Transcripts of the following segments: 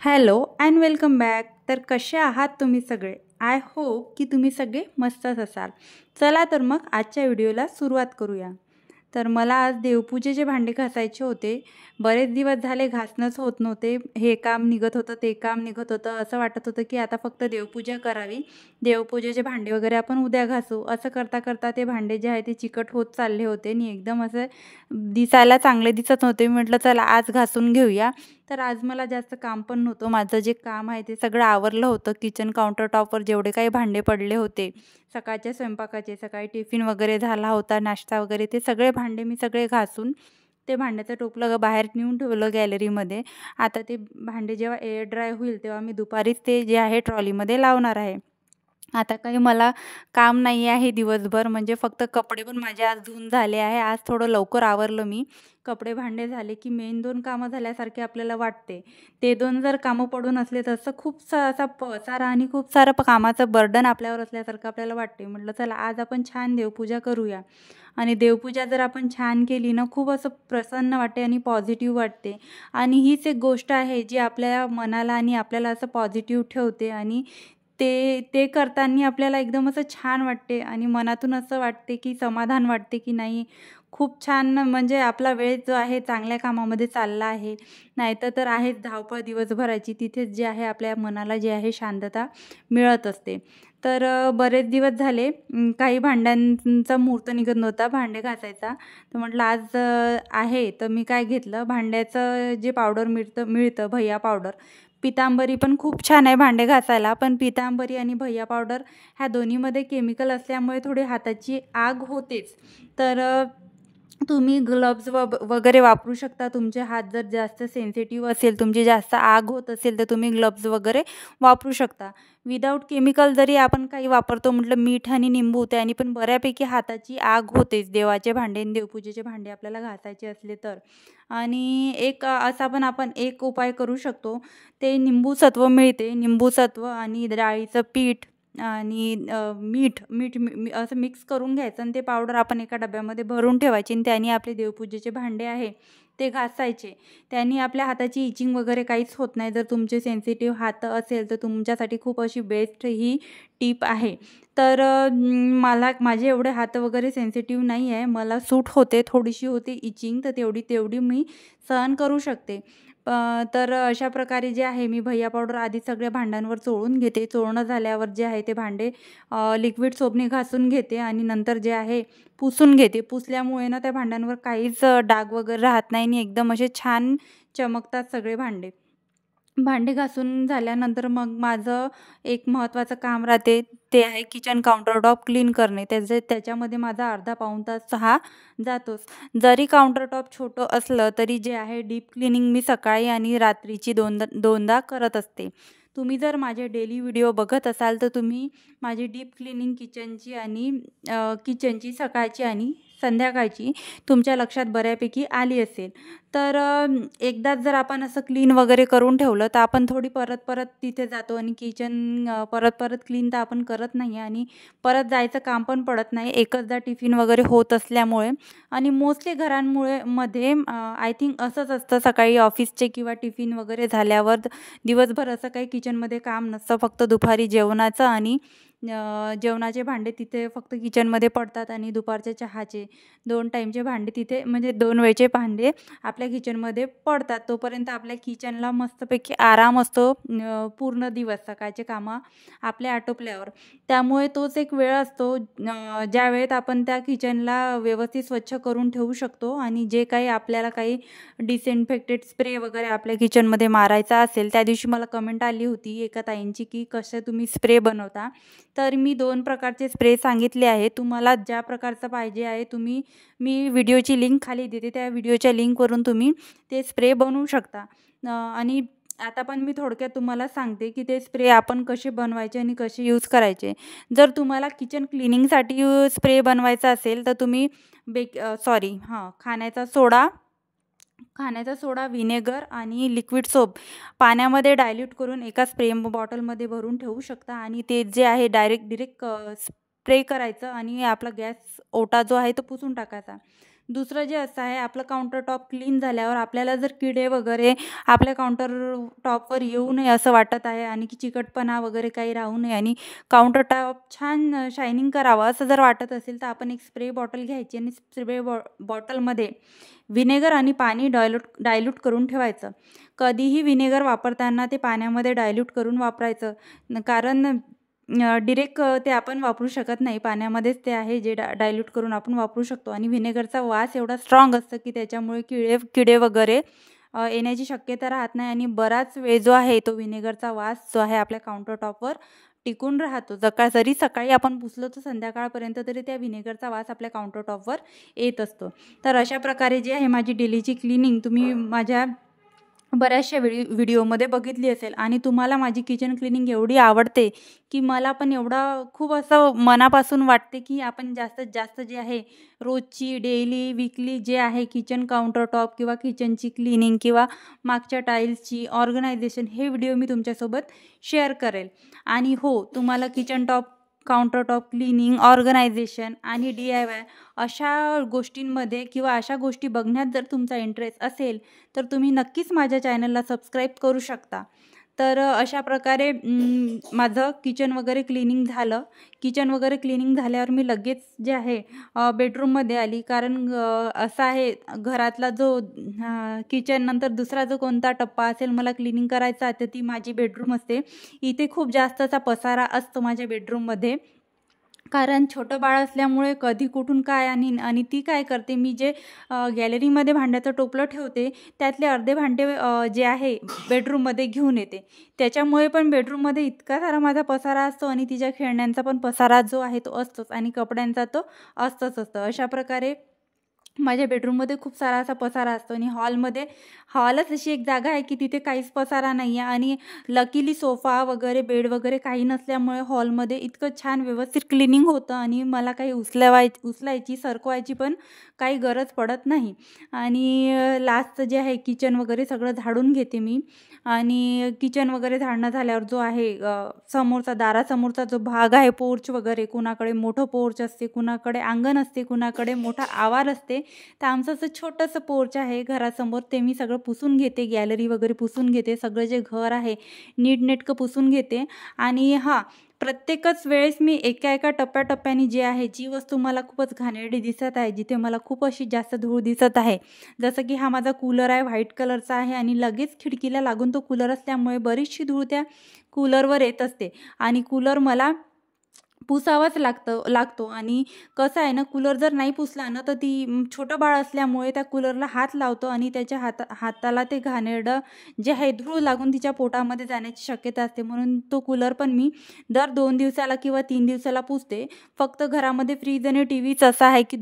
Hello and welcome back. तर कसे आहात तुम्ही सगळे? आय होप की तुम्ही सगळे मस्तच असाल. चला तर मग आजच्या व्हिडिओला सुरुवात करूया. तर मला आज देवपूजेचे भांडे घासायचे होते. बरेच दिवस झाले घासणंच होत नव्हते. हे काम निघत होतं, ते काम निघत होतं. असं वाटत होतं की आता फक्त देवपूजा करावी. देवपूजेचे भांडे वगैरे आपण उद्या घासू. असं करता करता ते भांडे जे आहे ते चिकट होत चालले होते आणि एकदम असे दिसायला चांगले दिसत नव्हते. मी म्हटलं चला आज घासून घेऊया. तर आज मला जास्त काम पण नव्हतं. माझं जे काम आहे ते सगळं आवरलं होतं. किचन काउंटर टॉपवर जेवढे काही भांडे पडले होते सकाळच्या स्वयंपाकाचे, सकाळी टिफिन वगैरे झाला होता, नाश्ता वगैरे, ते सगळे भांडे मी सगळे घासून ते भांड्याचं टोपलं बाहेर नेऊन ठेवलं गॅलरीमध्ये. आता ते भांडे जेव्हा एअर ड्राय होईल तेव्हा मी दुपारीच ते जे आहे ट्रॉलीमध्ये लावणार आहे. आता काही मला काम नाही आहे दिवसभर, म्हणजे फक्त कपडे पण माझे आज धुवून झाले आहे. आज थोडं लवकर आवरलं मी. कपडे भांडे झाले की मेन 2 कामं झाल्यासारखे आपल्याला वाटते. ते 2 जर कामं पडून असले तर असं खूप असा पसारा आणि खूप सारं कामाचं बर्डन आपल्यावर असल्यासारखं आपल्याला वाटते. म्हटलं चला आज आपण छान देवपूजा करूया. आणि देवपूजा जर आपण छान केली ना, खूप असं प्रसन्न वाटते आणि पॉझिटिव्ह वाटते. आणि हीच एक गोष्ट आहे जी आपल्या मनाला आणि आपल्याला असं पॉझिटिव्ह ठेवते. आणि ते ते करताना आपल्याला एकदम असं छान वाटते आणि मनातून असं वाटते की समाधान वाटते की नाही, खूप छान, म्हणजे आपला वेळ जो आहे चांगल्या कामामध्ये चालला आहे. नाहीतर तर आहेच धावपळ दिवसभराची, तिथेच जे आहे आपल्या मनाला जे आहे शांतता मिळत असते. तर बरेच दिवस झाले काही भांड्यांचा मुहूर्त निघत नव्हता भांडे घासायचा. तर म्हटलं आज आहे, तर मी काय घेतलं, भांड्याचं जे पावडर मिळतं भैया पावडर. पितांबरी पण खूप छान आहे भांडे घासायला, पण पितांबरी आणि भैया पावडर ह्या दोन्हीमध्ये केमिकल असल्यामुळे थोडी हाताची आग होतेच. तर तुम्ही ग्लव्ज वगैरे वापरू शकता. तुमचे हात जर जास्त सेन्सिटिव्ह असेल, तुमची जास्त आग होत असेल, तर तुम्ही ग्लव्ज वगैरे वापरू शकता. विदाऊट केमिकल जरी आपण काही वापरतो म्हटलं, मीठ आणि निंबू, त्याने पण बऱ्यापैकी हाताची आग होतेच. देवाचे भांडे आणि देवपूजेचे भांडे आपल्याला घासायचे असले तर. आणि एक असा पण आपण एक उपाय करू शकतो. ते निंबूसत्व मिळते. निंबूसत्व आणि डाळीचं पीठ आणि मीठ मीठ असं मिक्स करून घ्यायचं आणि ते पावडर आपण एका डब्यामध्ये भरून ठेवायची आणि त्याने आपले देवपूजेचे भांडे आहे ते घासायचे. त्याने आपल्या हाताची इचिंग वगैरे काहीच होत नाही. जर तुमचे सेन्सिटिव्ह हात असेल तर तुमच्यासाठी खूप अशी बेस्ट ही टिप आहे. तर माझे एवढे हात वगैरे सेन्सिटिव्ह नाही आहे. मला सूट होते, थोडीशी होते इचिंग, तर तेवढी तेवढी मी सहन करू शकते. तर अशा प्रकारे जे आहे मी भैया पावडर आधी सगळ्या भांड्यांवर चोळून घेते. चोळणं झाल्यावर जे आहे ते भांडे लिक्विड सोपने घासून घेते आणि नंतर जे आहे पुसून घेते. पुसल्यामुळे ना त्या भांड्यांवर काहीच डाग वगैरे राहत नाही आणि एकदम असे छान चमकतात सगळे भांडे. भांडे घासून झाल्यानंतर मग माझं एक महत्त्वाचं काम राहते, ते आहे किचन काउंटरटॉप क्लीन करणे. त्याच्यामध्ये माझा अर्धा पाऊण तास हा जातोच. जरी काउंटरटॉप छोटं असलं तरी जे आहे डीप क्लिनिंग मी सकाळी आणि रात्रीची दोनदा करत असते. तुम्ही जर माझे डेली व्हिडिओ बघत असाल तर तुम्ही माझी डीप क्लिनिंग किचनची आणि किचनची सकाळची आणि संध्याकाळची तुमच्या लक्षात बऱ्यापैकी आली असेल. तर एकदाच जर आपण असं क्लीन वगैरे करून ठेवलं तर आपण थोडी परत तिथे जातो आणि किचन परत क्लीन तर आपण करत नाही आणि परत जायचं काम पण पडत नाही. एकचदा टिफिन वगैरे होत असल्यामुळे आणि मोस्टली मध्ये आय थिंक असंच असतं, सकाळी ऑफिसचे किंवा टिफिन वगैरे झाल्यावर दिवसभर असं काही किचनमध्ये काम नसतं. फक्त दुपारी जेवणाचं आणि जेवणाचे भांडे तिथे फक्त किचनमध्ये पडतात आणि दुपारच्या चहाचे 2 टाईमचे भांडे तिथे, म्हणजे 2 वेळचे भांडे आपल्या किचनमध्ये पडतात. तोपर्यंत आपल्या किचनला मस्तपैकी आराम असतो पूर्ण दिवस सकाळचे कामं आपल्या आटोपल्यावर. त्यामुळे तोच एक वेळ असतो ज्या वेळेत आपण त्या किचनला व्यवस्थित स्वच्छ करून ठेवू शकतो. आणि जे काही आपल्याला काही डिसइन्फेक्टेड स्प्रे वगैरे आपल्या किचनमध्ये मारायचा असेल, त्या दिवशी मला कमेंट आली होती एका ताईंची की कसे तुम्ही स्प्रे बनवता. तर मी 2 प्रकारचे स्प्रे सांगितले आहे. तुम्हाला ज्या प्रकारचा पाहिजे आहे मी व्हिडिओची लिंक खाली देते. त्या व्हिडिओच्या लिंकवरून तुम्ही ते स्प्रे बनवू शकता. आणि आता पण मी थोडक्यात तुम्हाला सांगते की ते स्प्रे आपण कसे बनवायचे आणि कसे यूज करायचे. जर तुम्हाला किचन क्लिनिंगसाठी स्प्रे बनवायचा असेल तर तुम्ही खाण्याचा सोडा, व्हिनेगर आणि लिक्विड सोप पाण्यामध्ये डायल्यूट करून एका स्प्रे बॉटलमध्ये भरून ठेवू शकता आणि ते जे आहे डायरेक्ट स्प्रे करायचं आणि आपला गॅस ओटा जो आहे तो पुसून टाकायचा. दुसरं जे असं आहे, आपलं काउंटर टॉप क्लीन झाल्यावर आपल्याला जर किडे वगैरे आपल्या काउंटर टॉपवर येऊ नये असं वाटत आहे आणि की चिकटपणा वगैरे काही राहू नये आणि काउंटर टॉप छान शायनिंग करावं असं जर वाटत असेल तर आपण एक स्प्रे बॉटल घ्यायची आणि स्प्रे बॉटलमध्ये व्हिनेगर आणि पाणी डायल्यूट करून ठेवायचं. कधीही व्हिनेगर वापरताना ते पाण्यामध्ये डायल्यूट करून वापरायचं, कारण डिरेक्ट ते आपण वापरू शकत नाही. पाण्यामध्येच ते आहे जे डायल्यूट करून आपण वापरू शकतो. आणि व्हिनेगरचा वास एवढा स्ट्रॉंग असतं की त्याच्यामुळे किडे वगैरे येण्याची शक्यता राहत नाही आणि बराच वेळ जो आहे तो व्हिनेगरचा वास जो आहे आपल्या काउंटर टॉपवर टिकून राहतो. जरी सकाळी आपण पुसलो तर संध्याकाळपर्यंत तरी त्या व्हिनेगरचा वास आपल्या काउंटर टॉपवर येत असतो. तर अशा प्रकारे जी आहे माझी डेलीची क्लिनिंग तुम्ही माझ्या बऱ्याचशा व्हिडिओमध्ये बघितली असेल आणि तुम्हाला माझी किचन क्लिनिंग एवढी आवडते की मला पण एवढा खूप असं मनापासून वाटते की आपण जास्तीत जास्त जे आहे रोजची डेली वीकली जे आहे किचन काउंटर टॉप किंवा किचनची क्लिनिंग किंवा मागच्या टाईल्सची ऑर्गनायझेशन हे व्हिडिओ मी तुमच्यासोबत शेअर करेल. आणि हो, तुम्हाला kitchen top counter top cleaning organization आणि DIY अशा गोष्टींमध्ये किंवा अशा गोष्टी बघण्यात जर तुमचा इंटरेस्ट असेल तर तुम्ही नक्कीच माझ्या चॅनलला सबस्क्राईब करू शकता. तर अशा प्रकारे माझं किचन वगैरे क्लिनिंग झालं. किचन वगैरे क्लिनिंग झाल्यावर मी लगेच जे आहे बेडरूममध्ये आली, कारण असा आहे घरातला जो किचन नंतर दुसरा जो कोणता टप्पा असेल मला क्लिनिंग करायचा तर ती माझी बेडरूम असते. इथे खूप जास्त असा पसारा असतो माझ्या बेडरूममध्ये, कारण छोटं बाळ असल्यामुळे कधी कुठून काय आणि ती काय करते, मी जे गॅलरीमध्ये भांड्याचं टोपलं ठेवते त्यातले अर्धे भांडे जे आहे बेडरूममध्ये घेऊन येते. त्याच्यामुळे पण बेडरूममध्ये इतका सारा माझा पसारा असतो आणि तिच्या खेळण्यांचा पण पसारा जो आहे तो असतोच आणि कपड्यांचा तो असतोच. अशा प्रकारे माझ्या बेडरूममध्ये खूप सारा असा पसारा असतो आणि हॉलच अशी एक जागा आहे की तिथे काहीच पसारा नाही आहे आणि लकीली सोफा वगैरे बेड वगैरे काही नसल्यामुळे हॉलमध्ये इतकं छान व्यवस्थित क्लिनिंग होतं आणि मला काही उचलायची सरकवायची पण काही गरज पडत नाही. आणि लास्ट जे आहे किचन वगैरे सगळं झाडून घेते मी. आणि किचन वगैरे झाडणं झाल्यावर जो आहे दारासमोरचा जो भाग आहे पोर्च वगैरे, कुणाकडे मोठं पोर्च असते, कुणाकडे अंगण असते, कुणाकडे मोठा आवार असते, तर आमचं असं छोटंसं पोर्च आहे घरासमोर, ते मी सगळं पुसून घेते. गॅलरी वगैरे पुसून घेते, सगळं जे घर आहे नीटनेटकं पुसून घेते. आणि प्रत्येकच वेळेस मी एका टप्प्याटप्प्याने जे आहे जी वस्तू मला खूपच घाणेरडी दिसत आहे, जिथे मला खूप अशी जास्त धूळ दिसत आहे, जसं की हा माझा कूलर आहे व्हाईट कलरचा आहे आणि लगेच खिडकीला लागून तो कूलर असल्यामुळे बरीचशी धूळ त्या कूलरवर येत असते आणि कूलर मला पुसावाच लागतो. आणि कसं आहे ना, कूलर जर नाही पुसला ना तर ती छोटं बाळ असल्यामुळे त्या कूलरला हात लावतो आणि त्याच्या हाताला ते घाणेरडं जे आहे धूळ लागून तिच्या पोटामध्ये जाण्याची शक्यता असते. म्हणून तो कूलर पण मी दर 2 दिवसाला किंवा 3 दिवसाला पुसते. फक्त घरामध्ये फ्रीज आणि TVच असं आहे की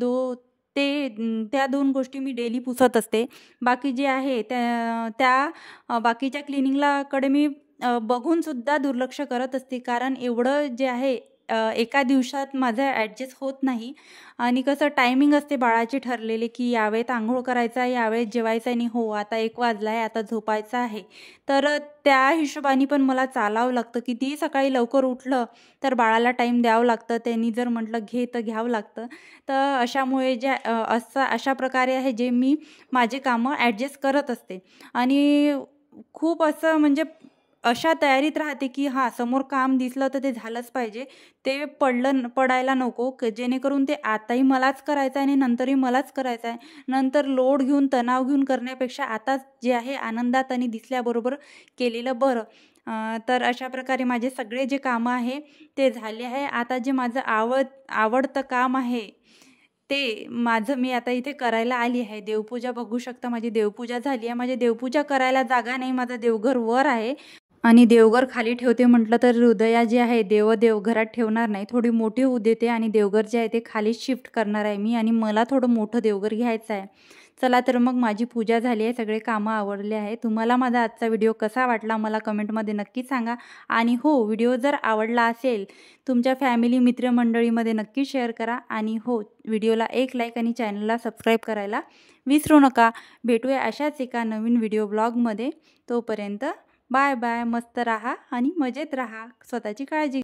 त्या 2 गोष्टी मी डेली पुसत असते. बाकी जे आहे त्या बाकीच्या क्लिनिंगकडे मी बघूनसुद्धा दुर्लक्ष करत असते, कारण एवढं जे आहे एका दिवसात माझं ॲडजस्ट होत नाही. आणि कसं टायमिंग असते बाळाचे ठरलेले की यावेळेत आंघोळ करायचा आहे, यावेळेत जेवायचं आहे आणि हो आता 1 वाजला आहे, आता झोपायचं आहे. तर त्या हिशोबाने पण मला चालावं लागतं. कितीही सकाळी लवकर उठलं तर बाळाला टाईम द्यावं लागतं. त्यांनी जर म्हटलं घे तर घ्यावं लागतं. तर अशामुळे अशा प्रकारे आहे जे मी माझे कामं ॲडजस्ट करत असते. आणि खूप असं म्हणजे अशा तयारीत राहते की समोर काम दिसलं तर ते झालंच पाहिजे, ते पडायला नको, जेणेकरून ते आताही मलाच करायचं आहे आणि नंतरही मलाच करायचं आहे. नंतर लोड घेऊन तणाव घेऊन करण्यापेक्षा आताच जे आहे आनंदात आणि दिसल्याबरोबर केलेलं बरं. तर अशा प्रकारे माझे सगळे जे कामं आहे ते झाले आहे. आता जे माझं आवडतं काम आहे ते माझं मी आता इथे करायला आली आहे. देवपूजा बघू शकता, माझी देवपूजा झाली आहे. माझी देवपूजा करायला जागा नाही, माझं देवघर वर आहे आणि देवघर खाली ठेवते म्हटलं तर हृदया जे आहे देवघरात ठेवणार नाही, थोडी मोठी होऊ देते आणि देवघर जे आहे ते खाली शिफ्ट करणार आहे मी आणि मला थोडं मोठं देवघर घ्यायचं आहे. चला तर मग माझी पूजा झाली आहे, सगळे कामं आवरले आहे. तुम्हाला माझा आजचा व्हिडिओ कसा वाटला मला कमेंटमध्ये नक्की सांगा. आणि हो, व्हिडिओ जर आवडला असेल तुमच्या फॅमिली मित्रमंडळीमध्ये नक्की शेअर करा. आणि हो, व्हिडिओला एक लाईक आणि चॅनलला सबस्क्राईब करायला विसरू नका. भेटूया अशाच एका नवीन व्हिडिओ ब्लॉगमध्ये. तोपर्यंत बाय बाय. मस्त राहा आणि मजेत राहा. स्वतःची काळजी